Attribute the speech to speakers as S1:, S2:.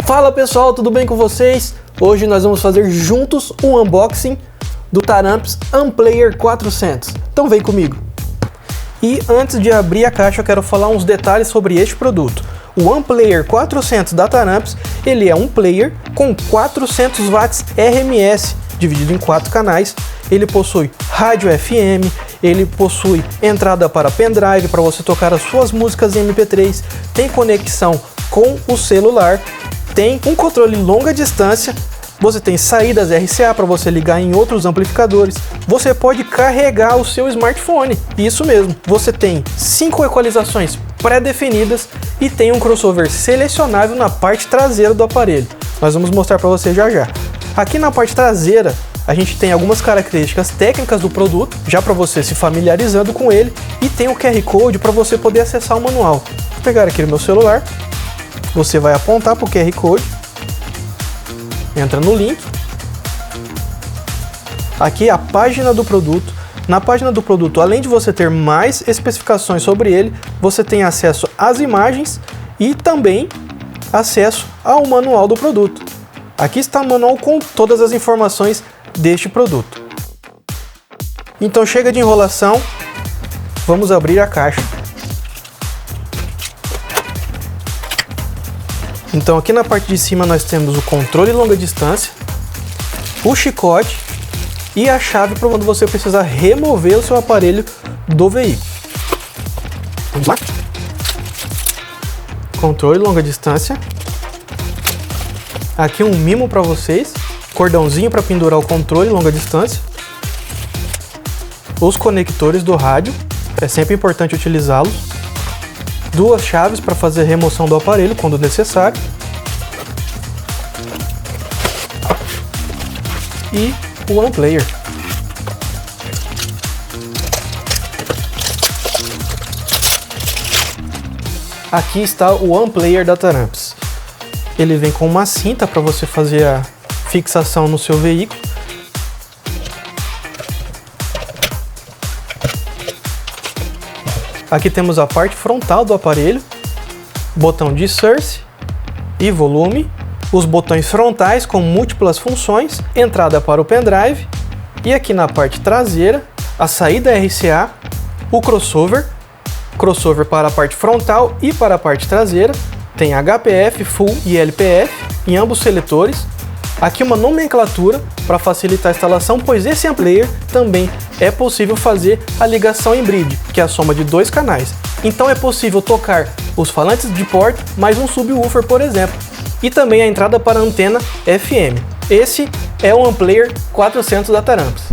S1: Fala pessoal, tudo bem com vocês? Hoje nós vamos fazer juntos um unboxing do Taramps Unplayer 400. Então vem comigo. E antes de abrir a caixa eu quero falar uns detalhes sobre este produto. O Unplayer 400 da Taramps, ele é um player com 400 watts RMS, dividido em 4 canais. Ele possui rádio FM, ele possui entrada para pendrive para você tocar as suas músicas em MP3, tem conexão com o celular, tem um controle longa distância, você tem saídas RCA para você ligar em outros amplificadores, você pode carregar o seu smartphone, isso mesmo, você tem 5 equalizações pré-definidas e tem um crossover selecionável na parte traseira do aparelho. Nós vamos mostrar para você já já. Aqui na parte traseira a gente tem algumas características técnicas do produto, já para você se familiarizando com ele, e tem o QR Code para você poder acessar o manual. Vou pegar aqui no meu celular, você vai apontar para o QR Code, entra no link, aqui é a página do produto. Na página do produto, além de você ter mais especificações sobre ele, você tem acesso às imagens e também acesso ao manual do produto. Aqui está o manual com todas as informações deste produto. Então chega de enrolação, vamos abrir a caixa. Então aqui na parte de cima nós temos o controle longa distância, o chicote e a chave para quando você precisar remover o seu aparelho do veículo. Vamos lá? Controle longa distância. Aqui um mimo para vocês, cordãozinho para pendurar o controle longa distância. Os conectores do rádio, é sempre importante utilizá-los. Duas chaves para fazer a remoção do aparelho quando necessário. E o Unplayer. Aqui está o Unplayer da Taramps. Ele vem com uma cinta para você fazer a fixação no seu veículo. Aqui temos a parte frontal do aparelho, botão de source e volume, os botões frontais com múltiplas funções, entrada para o pendrive, e aqui na parte traseira, a saída RCA, o crossover para a parte frontal e para a parte traseira, tem HPF, Full e LPF em ambos seletores. Aqui uma nomenclatura para facilitar a instalação, pois esse Unplayer também é possível fazer a ligação em bridge, que é a soma de 2 canais. Então é possível tocar os falantes de porta mais um subwoofer, por exemplo, e também a entrada para a antena FM. Esse é o Unplayer 400 da Taramps.